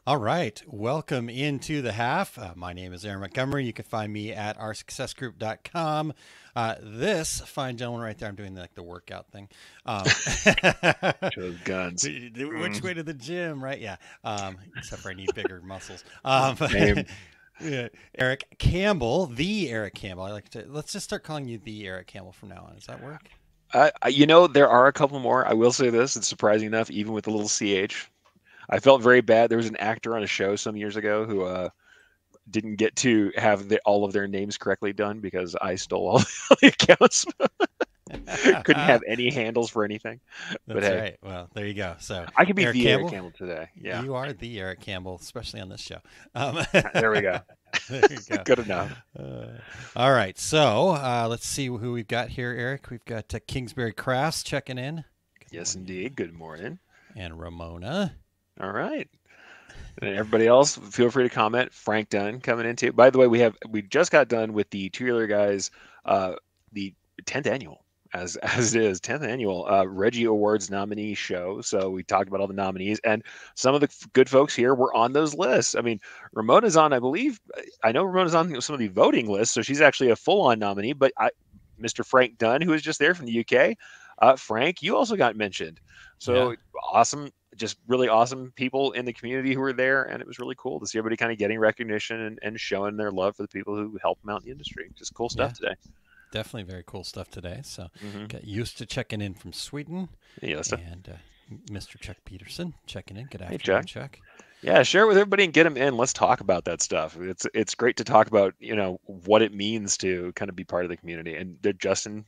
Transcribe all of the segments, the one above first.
All right. Welcome into the half. My name is Aaron Montgomery. You can find me at oursuccessgroup.com. This fine gentleman right there, I'm doing like the workout thing. Chose guns. Which way to the gym, right? Yeah. Except for I need bigger muscles. Same. Yeah, Erich Campbell, the Erich Campbell. Let's just start calling you the Erich Campbell from now on. Does that work? There are a couple more. I will say this, it's surprising enough, even with the little CH. I felt very bad. There was an actor on a show some years ago who didn't get to have all of their names correctly done because I stole all the accounts. Couldn't have any handles for anything. But That's hey, right. Well, there you go. So, I could be Eric the Eric Campbell, Campbell today. Yeah, you are the Eric Campbell, especially on this show. there we go. There you go. Good enough. All right. So let's see who we've got here, Eric. We've got Kingsbury Crafts checking in. Good Yes, morning. indeed. Good morning. And Ramona. All right. And everybody else, feel free to comment. Frank Dunn coming into. By the way, we just got done with the Two-Year Guys, the 10th annual, as it is 10th annual Reggie Awards nominee show. So we talked about all the nominees, and some of the good folks here were on those lists. I mean, Ramona's on, I believe. I know Ramona's on some of the voting lists, so she's actually a full-on nominee. But Mr. Frank Dunn, who was just there from the UK, Frank, you also got mentioned. So Yeah. awesome, just really awesome people in the community who were there, and it was really cool to see everybody kind of getting recognition and showing their love for the people who help them out in the industry. Just cool Yeah. stuff today. Definitely very cool stuff today. So Hmm. got used to checking in from Sweden. Yeah, stuff. And Mr. Chuck Peterson checking in. Good Hey, afternoon, Chuck. Chuck. Yeah, share it with everybody and get them in. Let's talk about that stuff. It's great to talk about what it means to kind of be part of the community. And Justin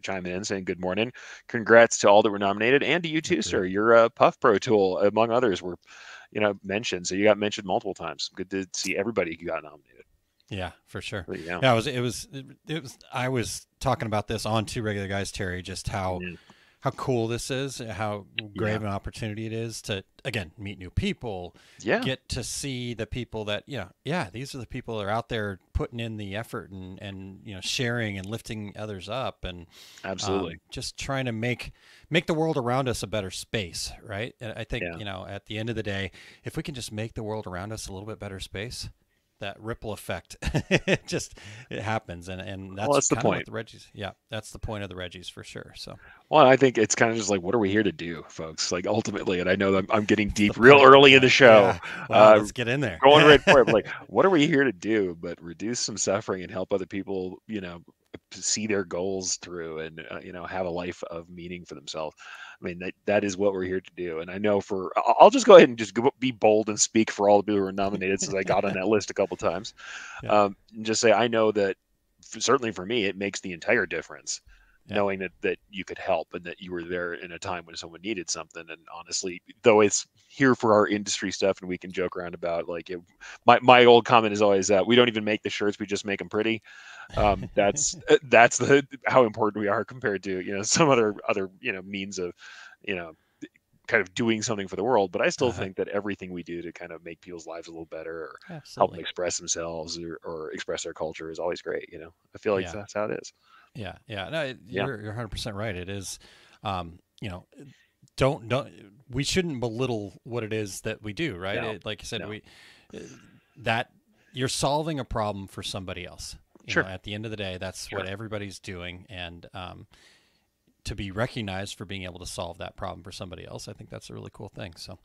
chiming in saying good morning, congrats to all that were nominated, and to you too, Agreed. sir. Your Puff Pro tool, among others, were mentioned. So you got mentioned multiple times. Good to see everybody who got nominated. Yeah, for sure. There you go. Yeah, it was. I was talking about this on Two Regular Guys, Terry, just Mhm. how cool this is, how great Yeah, of an opportunity it is to again meet new people, yeah, get to see the people that yeah, these are the people that are out there putting in the effort and sharing and lifting others up and absolutely. just trying to make the world around us a better space, right? And I think Yeah. at the end of the day, if we can just make the world around us a little bit better space, that ripple effect it happens, and Well, that's that's the kind of what point. the Reggies. Yeah, that's the point of the Reggies for sure. So Well, I think it's kind of just like, what are we here to do, folks? Like ultimately, and I know that I'm getting that's the deep real point. The early in the point. show, Yeah. Wow. uh, Let's get in there. going right for it. But like, what are we here to do? But reduce some suffering and help other people, see their goals through and have a life of meaning for themselves. I mean, that is what we're here to do. And I know I'll just go ahead and just be bold and speak for all the people who were nominated, since I got on that list a couple times. Yeah. And just say I know that certainly for me, it makes the entire difference Yeah. knowing that you could help and that you were there in a time when someone needed something. And honestly, though it's here for our industry stuff and we can joke around about like my old comment is always that we don't even make the shirts, we just make them pretty. That's the how important we are compared to some other means of you know kind of doing something for the world. But I still Uh-huh. think that everything we do to kind of make people's lives a little better or help them Absolutely. express themselves or express their culture is always great. I feel like Yeah. that's how it is. Yeah. Yeah. No, Yeah. you're 100% right. It is. Um, you know, don't we shouldn't belittle what it is that we do, right? No. Like you said, No. we that you're solving a problem for somebody else. Sure. At the end of the day, that's what Sure. everybody's doing, and to be recognized for being able to solve that problem for somebody else, I think that's a really cool thing. So,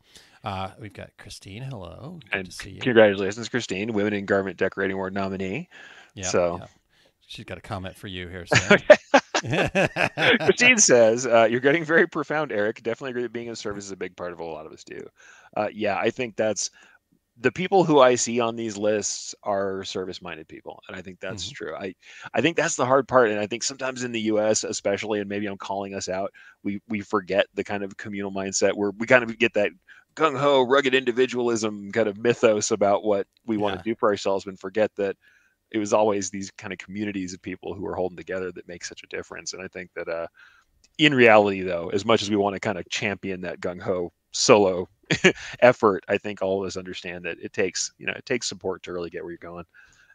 we've got Christine. Hello, good to And see you. congratulations, Christine, Women in Garment Decorating Award nominee. Yeah, So yeah. She's got a comment for you here saying. Christine says, you're getting very profound, Eric. Definitely agree that being of service is a big part of what a lot of us do. Yeah, I think that's the people who I see on these lists are service-minded people, and I think that's Mhm. true. I think that's the hard part, and I think sometimes in the U.S., especially, and maybe I'm calling us out, we forget the kind of communal mindset where we kind of get that gung ho, rugged individualism kind of mythos about what we want to Yeah, do for ourselves, and forget that it was always these kind of communities of people who are holding together that make such a difference. And I think that in reality, though, as much as we want to kind of champion that gung ho solo effort, I think all of us understand that it takes support to really get where you're going.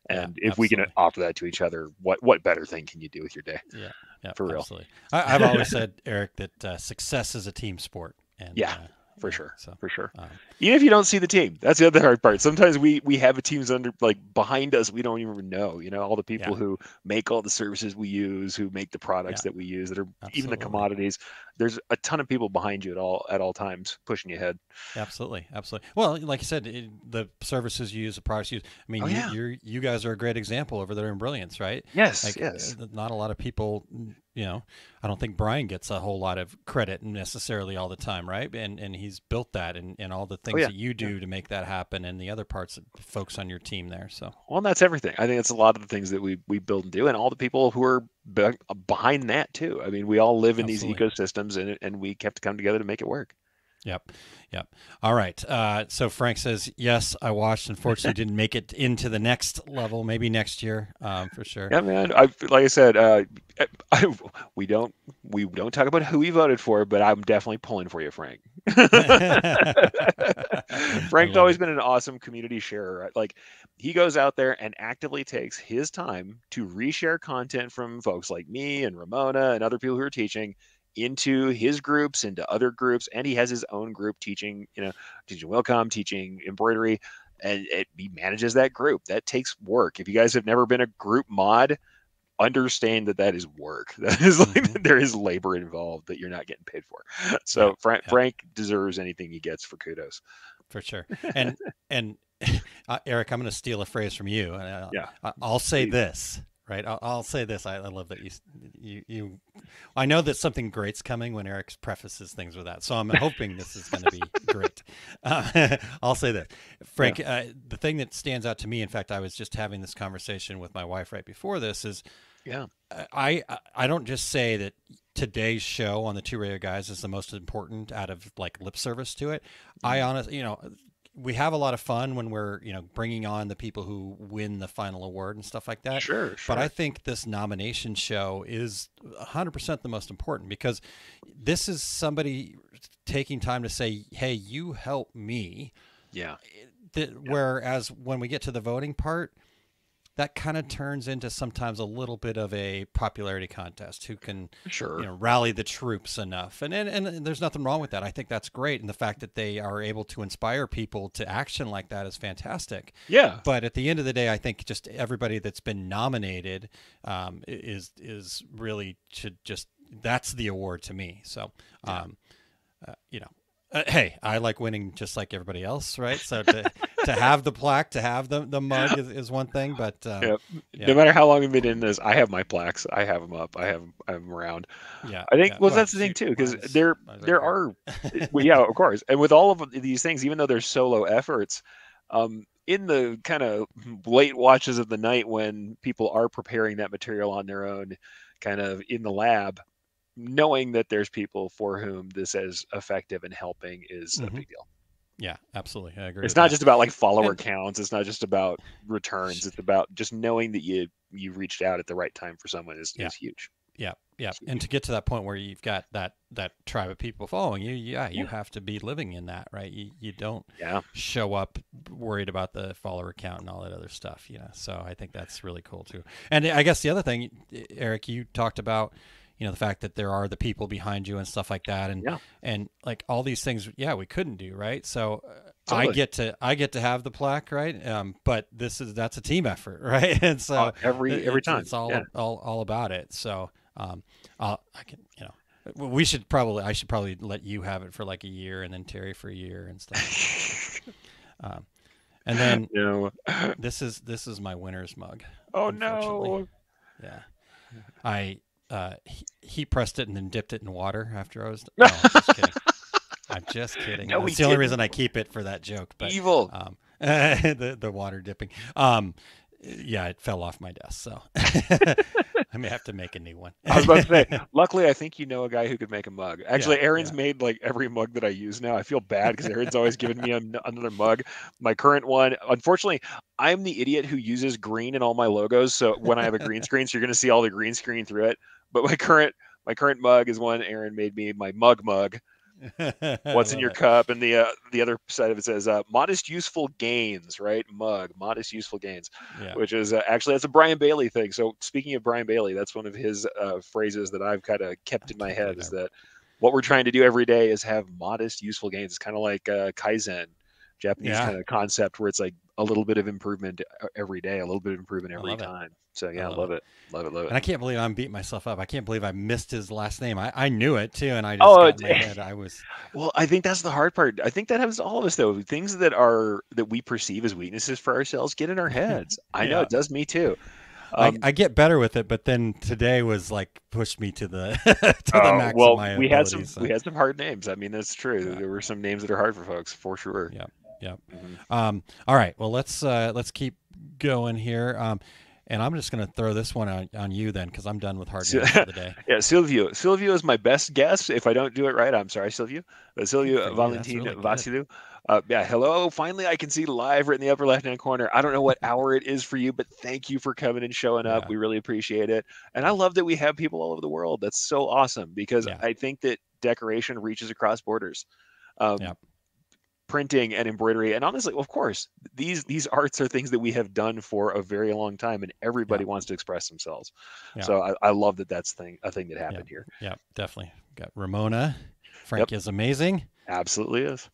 yeah, And if we can absolutely. offer that to each other, what better thing can you do with your day? Yeah, yeah, For real. absolutely. I've always said, Eric, that success is a team sport, and Yeah. For sure. So, For sure. um, Even if you don't see the team, that's the other hard part. Sometimes we have a teams under like behind us we don't even know. All the people yeah, who make all the services we use, who make the products yeah, that we use, that are even the absolutely. commodities. There's a ton of people behind you at all times pushing you ahead. Absolutely, absolutely. Well, like you said, the services you use, the products you use. I mean, Oh yeah. you guys are a great example over there in Brilliance, right? Yes. Like, Yes. not a lot of people, I don't think Brian gets a whole lot of credit necessarily all the time, right? And he's built that, and all the Oh things yeah. that you Yeah. do to make that happen, and the other parts of folks on your team there. So, Well, and that's everything. I think it's a lot of the things that we build and do, and all the people who are behind that too. I mean, we all live in these absolutely. ecosystems, and we have to come together to make it work. Yep. Yep. All right. So Frank says, yes, I watched. Unfortunately, didn't make it into the next level. Maybe next year, for sure. Yeah, man. Like I said, I, we don't talk about who we voted for, but I'm definitely pulling for you, Frank. I Frank's love always it. been an awesome community sharer. Like he goes out there and actively takes his time to reshare content from folks like me and Ramona and other people who are teaching into his groups, into other groups, and he has his own group teaching, teaching Wilcom, teaching embroidery, and he manages that group. That takes work. If you guys have never been a group mod, understand that is work. That is Mm-hmm. like there is labor involved that you're not getting paid for. Yeah. So Frank, Yeah. Frank deserves anything he gets for kudos. For sure. And Eric, I'm going to steal a phrase from you, and Yeah, I'll say please. this. Right, I'll say this. I love that you. I know that something great's coming when Eric prefaces things with that, so I'm hoping this is going to be great. I'll say this, Yeah, Frank. The thing that stands out to me, in fact, I was just having this conversation with my wife right before this, is yeah, I don't just say that today's show on the Two Radio Guys is the most important out of like lip service to it. I mhm. honestly, we have a lot of fun when we're bringing on the people who win the final award and stuff like that, Sure, but I sure. think this nomination show is 100% the most important, because this is somebody taking time to say, hey, you help me. Yeah, yeah, Whereas when we get to the voting part, that kind of turns into sometimes a little bit of a popularity contest. Who can, sure. rally the troops enough? And there's nothing wrong with that. I think that's great, and the fact that they are able to inspire people to action like that is fantastic. Yeah, But at the end of the day, I think just everybody that's been nominated is really should just that's the award to me. So, yeah. um, you know, hey, I like winning just like everybody else, right? So to have the plaque, to have the mug is one thing, but Yeah. No yeah, matter how long I've been in this, I have my plaques. I have them up. I have them around. yeah, I think yeah. well Well, that's the thing shoot, too because mine's right there here. are well, yeah, of course. And with all of these things, even though they're solo efforts, in the kind of late watches of the night when people are preparing that material on their own, kind of in the lab, knowing that there's people for whom this is effective and helping is a Hmm. big deal. Yeah, absolutely, I agree It's with not that. just about like follower And counts. It's not just about returns. It's about just knowing that you reached out at the right time for someone yeah, is huge. yeah, yeah. It's And huge. to get to that point where you've got that tribe of people following you, yeah, you Yeah. have to be living in that, right? You don't Yeah. show up worried about the follower count and all that other stuff, So I think that's really cool too. And I guess the other thing, Eric, you talked about, the fact that there are the people behind you and stuff like that, Yeah. and like all these things, yeah, we couldn't do, right? So Totally. I get to have the plaque, right? But that's a team effort, right? And so Every time. it's Yeah. all about it. So I can, I should probably let you have it for like a year, and then Terry for a year and stuff like that. So, um, and then No. this is my winner's mug, Oh unfortunately. no. Yeah, I he pressed it and then dipped it in water after I was. No, I'm just kidding. I'm just kidding. No, we That's the only reason didn't. I keep it for that joke. But Evil. the water dipping. Yeah, it fell off my desk, so I may have to make a new one. I was about to say, luckily, I think you know a guy who could make a mug. Yeah, Actually, Aaron's yeah. made like every mug that I use now. I feel bad because Aaron's always giving me another mug. My current one, unfortunately, I'm the idiot who uses green in all my logos. So when I have a green screen, so you're going to see all the green screen through it. But my current mug is one Aaron made me, my mug. I What's in love your it. cup? And the other side of it says modest useful gains, right? Mug, modest useful gains, Yeah. which is actually that's a Brian Bailey thing. So speaking of Brian Bailey, that's one of his phrases that I've kind of kept I in my can't head believe is that what we're trying to do every day is have modest, useful gains. It's kind of like Kaizen, Japanese Yeah, kind of concept where it's like a little bit of improvement every day, a little bit of improvement I every love it. time. So I yeah, love love it. it, love it, love it. And I can't believe I'm beating myself up. I can't believe I missed his last name. I knew it too, and I just Oh, got in my head. I was, well, I think that's the hard part. I think that happens to all of us though. Things that we perceive as weaknesses for ourselves get in our heads. I know yeah. it does me too. I, Um, I get better with it, but then today was like pushed me to the to the max of well, my abilities. So we had some hard names. I mean, that's true. yeah, There were some names that are hard for folks for sure. yeah, yeah. Hmm. All right. Well, let's keep going here. And I'm just gonna throw this one on you then, because I'm done with hard So, names for the day. yeah, Silvio. Silvio is my best guess. If I don't do it right, I'm sorry, Silvio. Good for Silvio you. That's Valentin really good. Vasilu. Yeah, hello. Finally, I can see live right in the upper left-hand corner. I don't know what hour it is for you, but thank you for coming and showing up. Yeah, We really appreciate it. And I love that we have people all over the world. That's so awesome because yeah, I think that decoration reaches across borders. Um, yeah, Printing and embroidery, and honestly, of course, these arts are things that we have done for a very long time, and yeah, everybody wants to express themselves. yeah, So I love that that's a thing that yeah, happened here. yeah. Definitely got Ramona. Yep, Frank is amazing. absolutely is.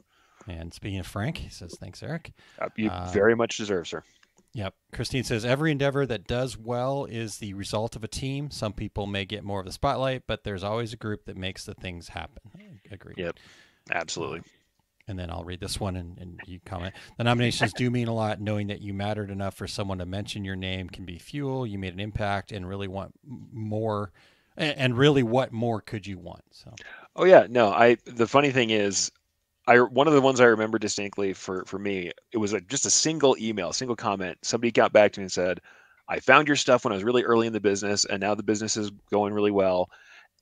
And speaking of Frank, he says thanks, Eric. You Um, very much deserve, sir. Yep. Christine says every endeavor that does well is the result of a team. Some people may get more of the spotlight, but there's always a group that makes the things happen. Agreed. Yep, absolutely. And then I'll read this one and you comment. The nominations do mean a lot. Knowing that you mattered enough for someone to mention your name can be fuel. You made an impact and really want more. And really, what more could you want? So, Oh yeah, no, I the funny thing is I one of the ones I remember distinctly for me, it was just a single email, single comment. Somebody got back to me and said, "I found your stuff when I was really early in the business, and now the business is going really well."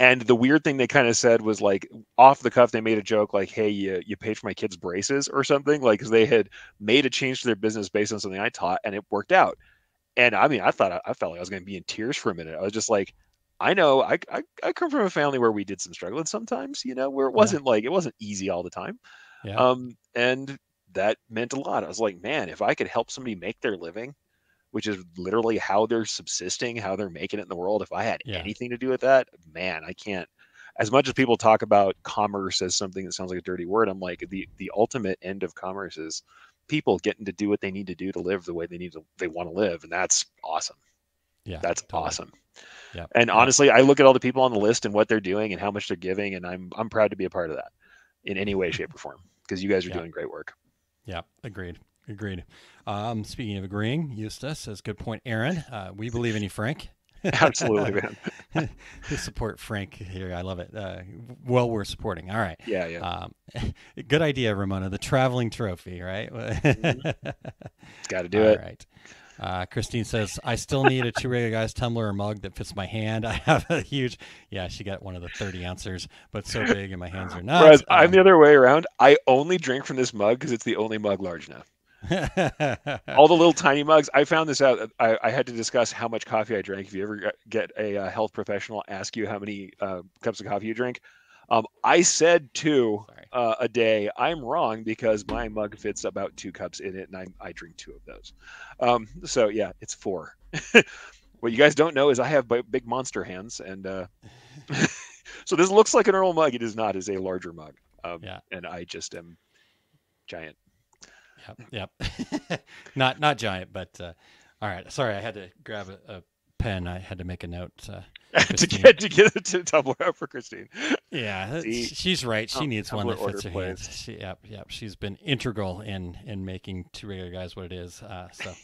And the weird thing they kind of said was like off the cuff, they made a joke like, "Hey, you paid for my kids' braces or something," like because they had made a change to their business based on something I taught, and it worked out. And I mean, I felt like I was going to be in tears for a minute. I was just like, I know I come from a family where we did some struggling sometimes, where yeah, it wasn't easy all the time. yeah, And that meant a lot. I was like, man, if I could help somebody make their living, which is literally how they're subsisting, how they're making it in the world, if I had yeah, anything to do with that, man, I can't. As much as people talk about commerce as something that sounds like a dirty word, I'm like the ultimate end of commerce is people getting to do what they need to do to live the way they want to live, and that's awesome. yeah, That's totally. awesome. Yep, And yep, honestly, I look at all the people on the list and what they're doing and how much they're giving, and I'm proud to be a part of that in any way, shape, or form because you guys are yep, doing great work. yep. Agreed. Agreed. Speaking of agreeing, Eustace says, good point, Aaron. We believe in you, Frank. Absolutely, man. We support Frank here. I love it. Well, we're supporting. All right. Yeah, yeah. Good idea, Ramona. The traveling trophy, right? Hmm. Got to do All it. right. Christine says, I still need a two regular guys tumbler or mug that fits my hand. I have a huge, yeah, she got one of the 30 ounces, but so big and my hands are not. Whereas I'm the other way around. I only drink from this mug because it's the only mug large enough. All the little tiny mugs. I found this out. I had to discuss how much coffee I drank. If you ever get a health professional ask you how many cups of coffee you drink, I said two Sorry. a day. I'm wrong because my mug fits about 2 cups in it, and I drink 2 of those. So yeah, it's 4. What you guys don't know is I have big monster hands, and so this looks like a normal mug. It is not. It's a larger mug, Yeah. and I just am giant. Yep. Yep. Not giant, but all right. Sorry, I had to grab a pen. I had to make a note. Christine. To get it to Tumblr up for Christine. Yeah, See, she's right. She needs one Tumblr that order fits her plays. hands. Yep. She's been integral in making two regular guys what it is. So,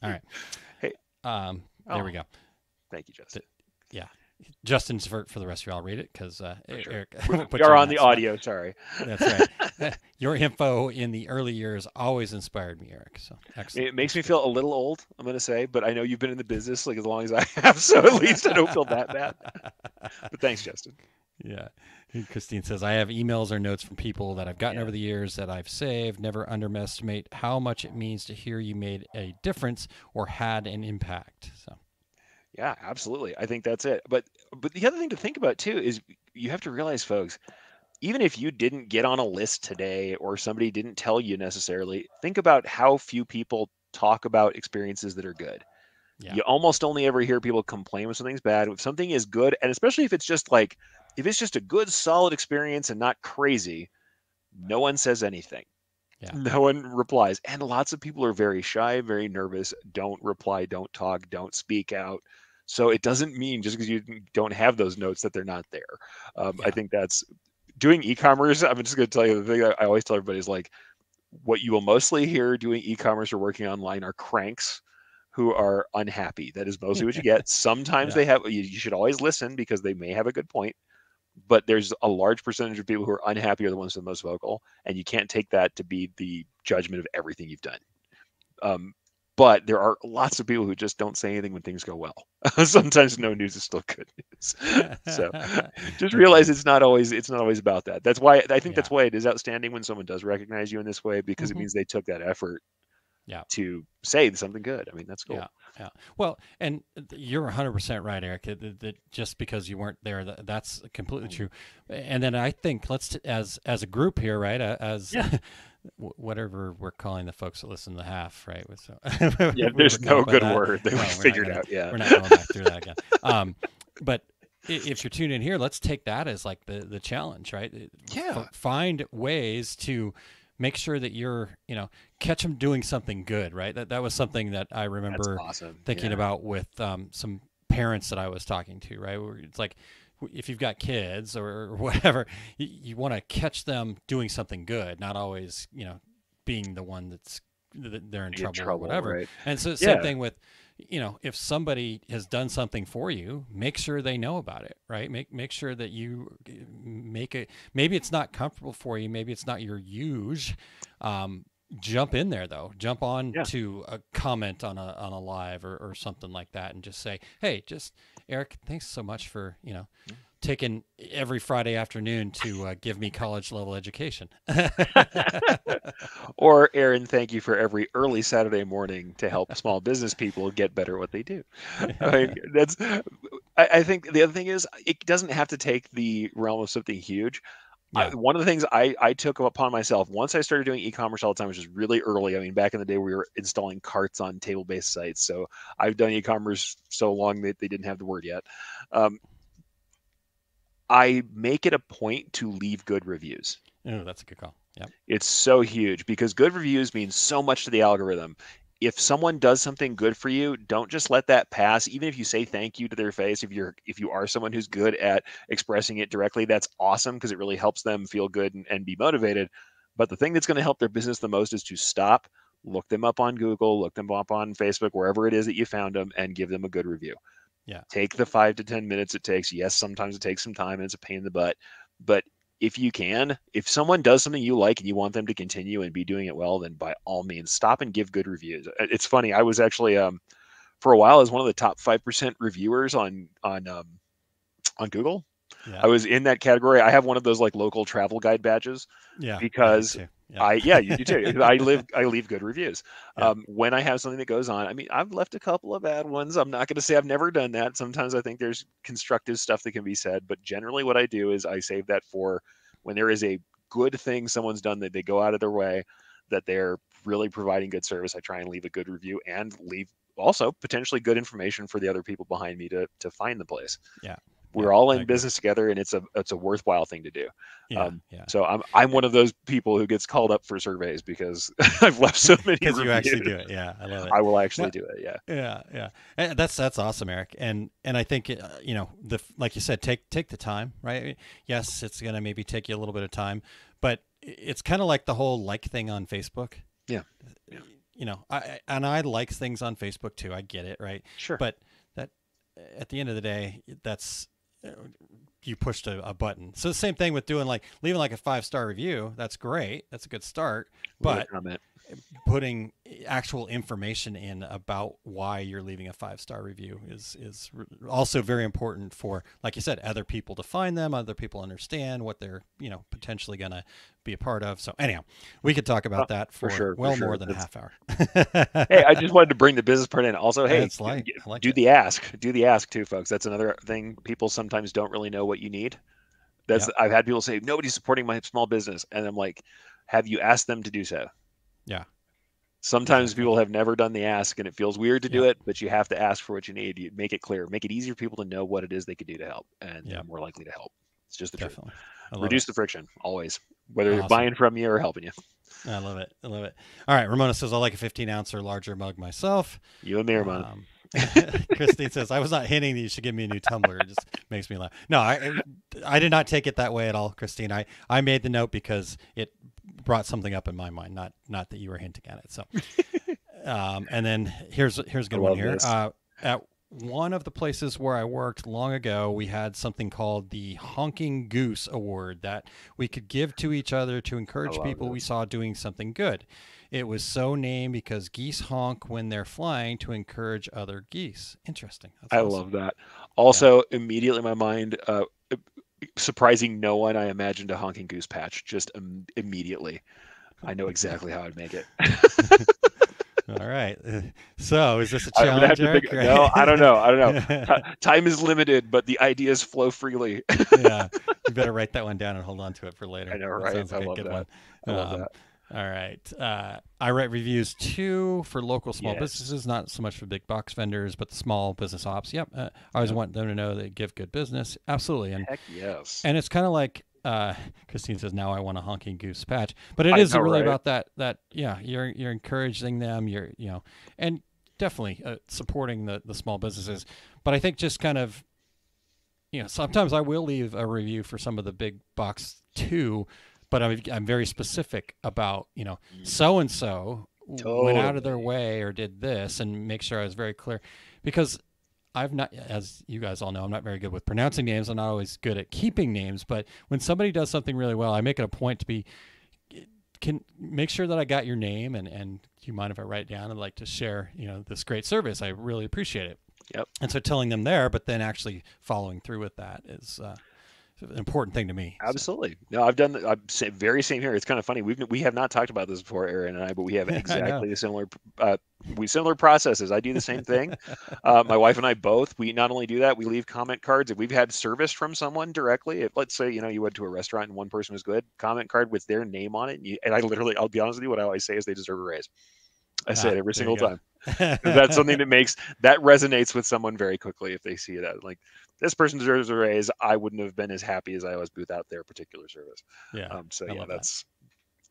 all right. Hey, There we oh, go. thank you, Justin. Yeah. Justin's for the rest of you. I'll read it because Sure. Eric We, will put we you are on on that the spot. audio. Sorry. That's right. Your info in the early years always inspired me, Eric. So excellent. It makes Thanks me for that. feel a little old, I'm going to say, but I know you've been in the business like as long as I have, so at least I don't feel that bad. But thanks, Justin. Yeah. Christine says, I have emails or notes from people that I've gotten Yeah. over the years that I've saved. Never underestimate how much it means to hear you made a difference or had an impact. So, Yeah, absolutely. I think that's it. But the other thing to think about too is you have to realize, folks, even if you didn't get on a list today or somebody didn't tell you necessarily, think about how few people talk about experiences that are good. yeah. You almost only ever hear people complain when something's bad. If something is good, and especially if it's just like If it's just a good, solid experience and not crazy, no one says anything. Yeah. No one replies. And lots of people are very shy, very nervous, don't reply, don't talk, don't speak out. So it doesn't mean just because you don't have those notes that they're not there. I Yeah. think that's doing e-commerce. I'm just going to tell you the thing I always tell everybody is like, what you will mostly hear doing e-commerce or working online are cranks who are unhappy. That is mostly what you get. Sometimes Yeah. they have, you should always listen because they may have a good point, but there's a large percentage of people who are unhappy are the ones that are the most vocal, and you can't take that to be the judgment of everything you've done. Um, but there are lots of people who just don't say anything when things go well. Sometimes no news is still good news. So just That's realize funny. it's not always about that. That's why I think Yeah. that's why it is outstanding when someone does recognize you in this way, because it Hmm. means they took that effort Yeah. to say something good. I mean, that's Yeah. cool. Yeah. Well, and you're 100% right, Eric. That just because you weren't there, that's completely true. And then I think as a group here, right? As Yeah. whatever we're calling the folks that listen to the half, right? So Yeah, we ever there's come no up with good that? word that we No, we're not figured gonna. out. Yeah. We're not going back through that again. But if you're tuned in here, let's take that as like the challenge, right? Yeah. Find ways to make sure that you're, catch them doing something good, right? That was something that I That's remember awesome. thinking Yeah. about with some parents that I was talking to, right? Where it's like, if you've got kids or whatever, you want to catch them doing something good, not always, being the one that they're in You get trouble or trouble, whatever. right? And so same Yeah. thing with, if somebody has done something for you, make sure they know about it, right? Make sure that you make it. Maybe it's not comfortable for you. Maybe it's not your use. Jump in there though. Jump on Yeah. to a comment on a live or something like that, and just say, "Hey, just Eric, thanks so much for taking every Friday afternoon to give me college level education." Or Aaron, thank you for every early Saturday morning to help small business people get better at what they do. I mean, that's. I think the other thing is it doesn't have to take the realm of something huge. Yeah. One of the things I took upon myself once I started doing e-commerce all the time, which is really early. I mean, back in the day, we were installing carts on table-based sites. So I've done e-commerce so long that they didn't have the word yet. Um, I make it a point to leave good reviews. Oh, that's a good call. Yep. It's so huge because good reviews mean so much to the algorithm. If someone does something good for you, don't just let that pass. Even if you say thank you to their face, if you are someone who's good at expressing it directly, that's awesome because it really helps them feel good and be motivated. But the thing that's going to help their business the most is to stop, look them up on Google, look them up on Facebook, wherever it is that you found them, and give them a good review. Yeah. Take the 5 to 10 minutes it takes. Yes, sometimes it takes some time and it's a pain in the butt, but if you can, if someone does something you like and you want them to continue and be doing it well, then by all means stop and give good reviews. It's funny. I was actually for a while as one of the top 5% reviewers on Google. Yeah. I was in that category. I have one of those like local travel guide badges Yeah. I do because too. Yeah. yeah, you do too. I leave good reviews. Yeah. When I have something that goes on, I mean, I've left a couple of bad ones. I'm not going to say I've never done that. Sometimes I think there's constructive stuff that can be said, but generally what I do is I save that for when there is a good thing someone's done that they go out of their way, that they're really providing good service. I try and leave a good review and leave also potentially good information for the other people behind me to find the place. Yeah. Yeah. We're all I in agree. business together, and it's a worthwhile thing to do. Yeah. Yeah. So I'm one of those people who gets called up for surveys because I've left so many Because you reviews. actually do it. Yeah. I love it. I will No, actually do it. Yeah. yeah. Yeah. And that's awesome, Eric. And I think, like you said, take the time, right? Yes, it's going to maybe take you a little bit of time, but it's kind of like the whole like thing on Facebook. Yeah. Yeah. I like things on Facebook too. I get it, right? Sure. But that at the end of the day, that's you pushed a button. So the same thing with doing like leaving like a 5-star review. That's great. That's a good start. Leave a But comment. putting actual information in about why you're leaving a 5-star review is also very important for, like you said, other people to find them, other people understand what they're potentially gonna be a part of. So anyhow, we could talk about that For for sure. For well sure. more than a half hour. Hey, I just wanted to bring the business part in. Also, hey, It's like I like do it. the ask. Do the ask too, folks. That's another thing. People sometimes don't really know what you need. Yep. I've had people say nobody's supporting my small business, and I'm like, have you asked them to do so? Yeah. Sometimes Exactly. people have never done the ask, and it feels weird to do Yep. it, but you have to ask for what you need. You make it clear, make it easier for people to know what it is they could do to help, and they're Yep. more likely to help. It's just the truth. Definitely. I love it. Reduce the friction always, whether they're Awesome. buying from you or helping you. I love it. I love it. All right. Ramona says, I like a 15-ounce or larger mug myself. You and me, man. Um, Christine says, I was not hinting that you should give me a new tumbler. It just makes me laugh. No, I did not take it that way at all, Christine. I made the note because it brought something up in my mind, not that you were hinting at it. So, and then here's a I good one love here. this. At one of the places where I worked long ago, we had something called the Honking Goose Award that we could give to each other to I encourage love people we this. saw doing something good. It was so named because geese honk when they're flying to encourage other geese. Interesting. That's I awesome. love that. Yeah. Also, immediately in my mind, surprising no one, I imagined a honking goose patch just immediately. I know exactly how I'd make it. All right. So is this a I'm gonna have challenge, to think. Eric? No, I don't know. I don't know. Right? Time is limited, but the ideas flow freely. Yeah. You better write that one down and hold on to it for I later. know, That right? sounds I like a love good that. one. I love Um, that. all right. I write reviews too for local small Yes. businesses, not so much for big box vendors, but the small business ops. Yep. I always Yep. want them to know they give good business. Absolutely. Heck yes. And it's kind of like Christine says, now I want a honking goose patch, but it I is know, really right? about that. Yeah. You're encouraging them. And definitely definitely the small businesses. But I think just kind of, sometimes I will leave a review for some of the big box too, but I'm very specific about, Mm, so and so went out of their totally. way or did this and make sure I was very clear because I've not, as you guys all know, I'm not very good with pronouncing names. I'm not always good at keeping names, but when somebody does something really well, I make it a point to be, can make sure that I got your name and do you mind if I write down and like to share, this great service? I really appreciate it. Yep. And so telling them there, but then actually following through with that is an important thing to me. So Absolutely. No, I've done the very same here. It's kind of funny. We have not talked about this before, Aaron and I, but we have I know. exactly the similar similar processes. I do the same thing. My wife and I both. We not only do that, we leave comment cards. If we've had service from someone directly, if let's say you went to a restaurant and one person was good, comment card with their name on it, and I literally, I'll be honest with you, what I always say is they deserve a raise. I say it every There you single go. time. That's something that resonates with someone very quickly if they see that. Like this person deserves a raise. I wouldn't have been as happy as I was without their particular service. Yeah, So I yeah, love that. that's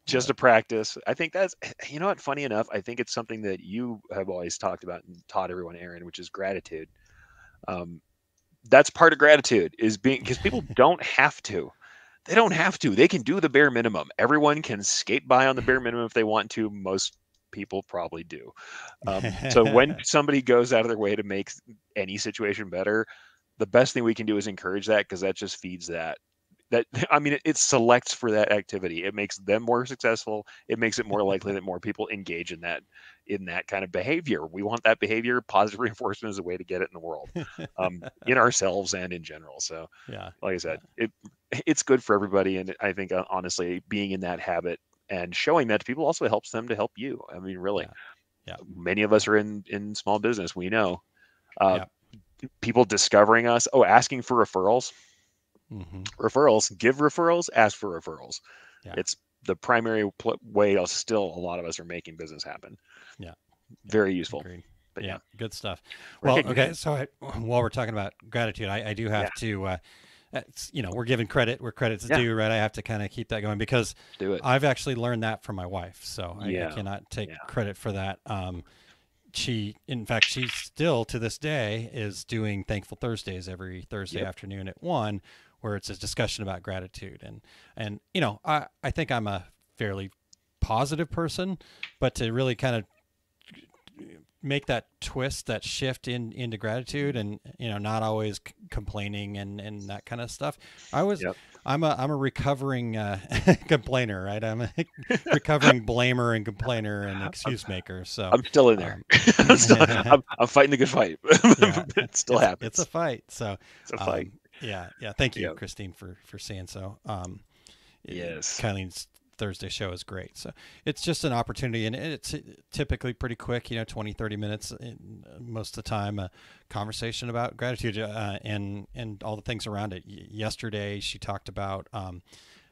I love just a it. practice. I think that's you know what. Funny enough, I think it's something that you have always talked about and taught everyone, Aaron, which is gratitude. Um, that's part of gratitude is being because people don't have to. They don't have to. They can do the bare minimum. Everyone can skate by on the bare minimum if they want to. Most people probably do. So when somebody goes out of their way to make any situation better, the best thing we can do is encourage that because that just feeds that. That I mean, it selects for that activity. It makes them more successful. It makes it more likely that more people engage in that kind of behavior. We want that behavior. Positive reinforcement is a way to get it in the world, in ourselves and in general. So, Yeah, like I yeah, said, it's good for everybody, and I think honestly, being in that habit and showing that to people also helps them to help you. I mean, really, yeah, yeah, many of yeah, us are in small business. We know uh, yeah. people discovering us. Oh, asking for referrals, Hmm. give referrals, ask for referrals. Yeah, It's the primary way. Still, a lot of us are making business happen. yeah, yeah. Very useful. Agreed. But yeah, Yeah, good stuff. Well, okay. recognition. So while we're talking about gratitude, I do Yeah, have to. We're giving credit where credit's yeah. due, right? I have to kind of keep that going because Let's do it. I've actually learned that from my wife. So I Yeah, cannot take yeah. credit for that. In fact, she still to this day is doing Thankful Thursdays every Thursday Yep. afternoon at 1, where it's a discussion about gratitude. And I think I'm a fairly positive person, but to really kind of make that twist, that shift into gratitude, and not always complaining and that kind of stuff. I was Yep. I'm a recovering complainer, right? I'm a recovering blamer and complainer and excuse maker. So, I'm still in there. um, I'm fighting the good fight. yeah, It still it's a happens. fight. So, It's a fight. um, yeah. Thank you, Yeah. Christine, for saying so. Yes. Kylene's Thursday show is great. So it's just an opportunity, and it's typically pretty quick, 20, 30 minutes most of the time, a conversation about gratitude and all the things around it. Yesterday, she talked about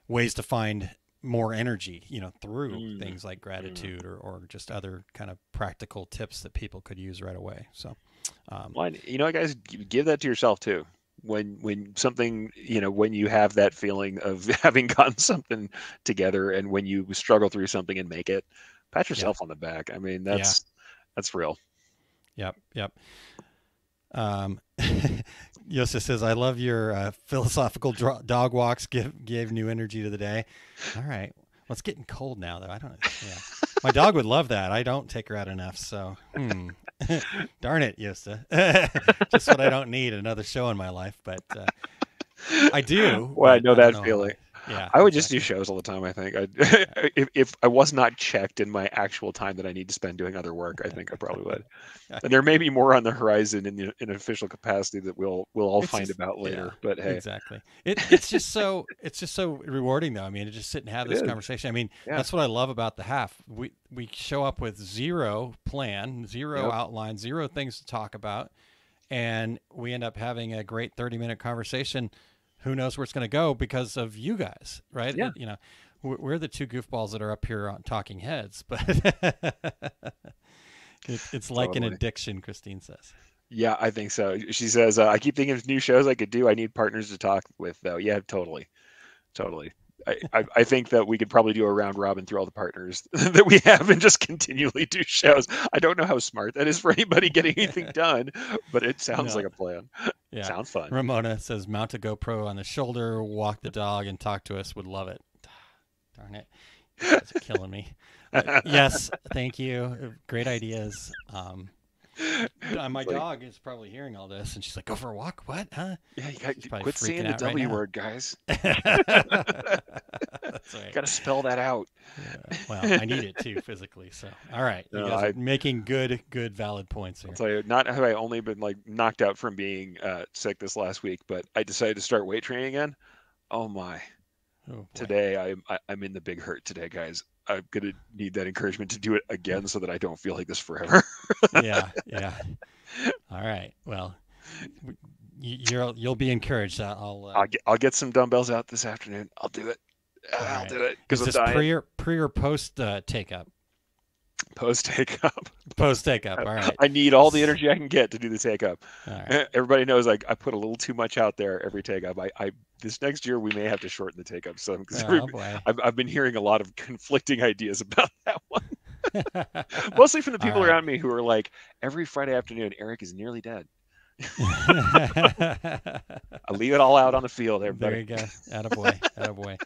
ways to find more energy, through Mm, things like mm. gratitude or just other kind of practical tips that people could use right away. So, um, Well, you know what, guys, give that to yourself too. when something, when you have that feeling of having gotten something together, and when you struggle through something and make it, pat Yeah. yourself on the back. I mean, Yeah. that's real. Yep. Yep. Um, Yosa says, "I love your philosophical dog walks. Gave new energy to the day." All right. Well, it's getting cold now, though. I don't. Yeah, my dog would love that. I don't take her out enough. So, darn it, Yosa. Just what I don't need, another show in my life. But I do. Well, I But know I don't that know how. feeling. Yeah, I would just do exactly. shows all the time. I think Yeah. if I was not checked in my actual time that I need to spend doing other work, I think I probably would. And there may be more on the horizon in an official capacity that we'll all It's find just about yeah, later. But hey, exactly. It's just so rewarding though. I mean, to just sit and have it this is. conversation. I mean, Yeah. that's what I love about the half. We show up with zero plan, zero Yep. outline, zero things to talk about, and we end up having a great 30-minute conversation. Who knows where it's going to go because of you guys, right? Yeah. We're the two goofballs that are up here on talking heads, but it's like an Totally. addiction, Christine says. Yeah, I think so. She says, I keep thinking of new shows I could do. I need partners to talk with, though. Yeah, totally. Totally. I think that we could probably do a round robin through all the partners that we have and just continually do shows. I don't know how smart that is for anybody getting anything done, but it sounds No, like a plan. yeah. Sounds fun. Ramona says mount a GoPro on the shoulder, walk the dog, and talk to us. Would love it. Darn it. You guys are killing me. Yes, thank you. Great ideas. My It's like, dog is probably hearing all this, and she's like, "Go for a walk." What? Huh? yeah, you She's got probably quit saying freaking the out right W now. word, guys. That's right. Got to spell that out. Yeah. Well, I need it too physically. So, all right, you No, guys are making good, valid points I'll here. tell you, not have I only been like knocked out from being sick this last week, but I decided to start weight training again. Oh my. Oh boy. Today I'm in the big hurt today, guys. I'm gonna need that encouragement to do it again so that I don't feel like this forever. Yeah. Yeah. All right. Well, you'll be encouraged. I'll get some dumbbells out this afternoon. I'll do it. All I'll right. do it because Is I'm this dying. pre or post take up? Post take up. Post take up. All right. I need all the energy I can get to do the take up. All right. Everybody knows I put a little too much out there every take up. I this next year we may have to shorten the take up some because Oh boy. I've been hearing a lot of conflicting ideas about that one. Mostly from the All people right. around me who are like, every Friday afternoon, Eric is nearly dead. I leave it all out on the field, There everybody. you go. Attaboy. Attaboy.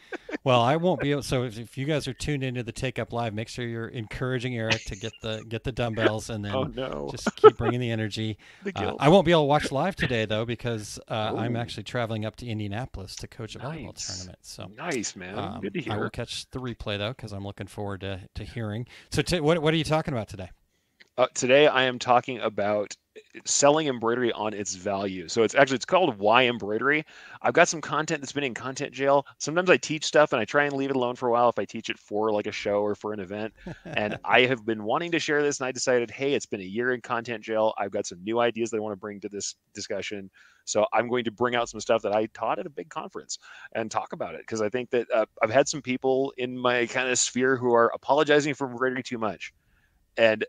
Well, I won't be able. So if you guys are tuned into the Take Up Live, make sure you're encouraging Eric to get the dumbbells, and Oh then no, just keep bringing the energy. the guilt. I won't be able to watch live today though because I'm Oh, actually traveling up to Indianapolis to coach a volleyball nice, tournament. So nice man. Good to I will hear. catch the replay though because I'm looking forward to hearing. So what are you talking about today? Today I am talking about selling embroidery on its value. So it's called Why Embroidery. I've got some content that's been in content jail. Sometimes I teach stuff and I try and leave it alone for a while if I teach it for like a show or for an event. And I have been wanting to share this and I decided, hey, it's been a year in content jail. I've got some new ideas that I want to bring to this discussion. So I'm going to bring out some stuff that I taught at a big conference and talk about it because I think that I've had some people in my kind of sphere who are apologizing for embroidery too much and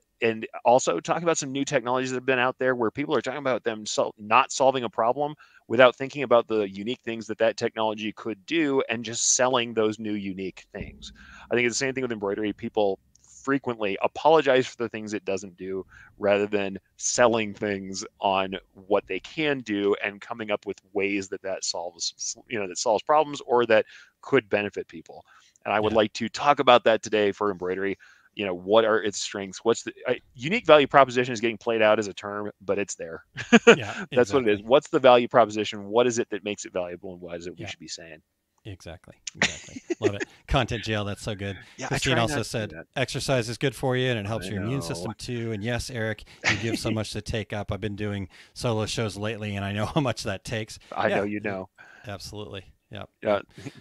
also talking about some new technologies that have been out there where people are talking about them not solving a problem without thinking about the unique things that technology could do and just selling those new unique things. I think it's the same thing with embroidery. People frequently apologize for the things it doesn't do rather than selling things on what they can do and coming up with ways that solves problems or that could benefit people. And I would Yeah. like to talk about that today for embroidery. What are its strengths? What's the unique value proposition is getting played out as a term, but it's there. Yeah. That's what it is. Exactly. What's the value proposition? What is it that makes it valuable, and what is it we Yeah. should be saying? Exactly. Exactly. Love it. Content jail. That's so good. Yeah, I Christine try also not to do said that. exercise is good for you and it helps I your immune know. system too. And yes, Eric, you give so much to take up. I've been doing solo shows lately and I know how much that takes. I know Yeah, you know. absolutely. Yep. Yeah, Yep.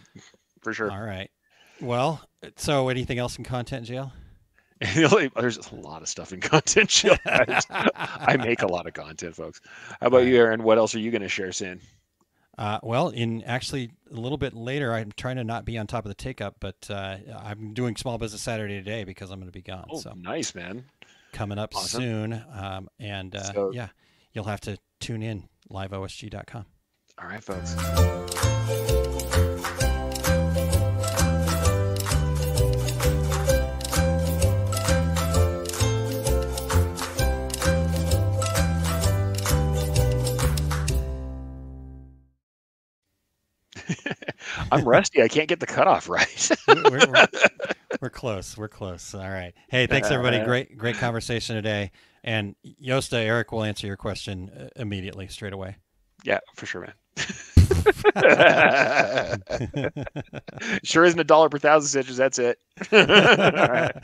for sure. All right. Well, so anything else in content jail? There's a lot of stuff in content shield, guys. I make a lot of content, folks. How All about you, right. Aaron? What else are you going to share soon? Well, in actually a little bit later, I'm trying to not be on top of the take up, but I'm doing Small Business Saturday today because I'm going to be gone. Oh, So nice, man. coming up Awesome. soon. And So yeah, you'll have to tune in liveosg.com. All right, folks. I'm rusty. I can't get the cutoff right. We're close. We're close. All right. Hey, thanks everybody. Great conversation today. And Yosta, Eric will answer your question immediately, straight away. Yeah, for sure, man. Sure isn't $1 per 1,000 stitches. That's it. All right.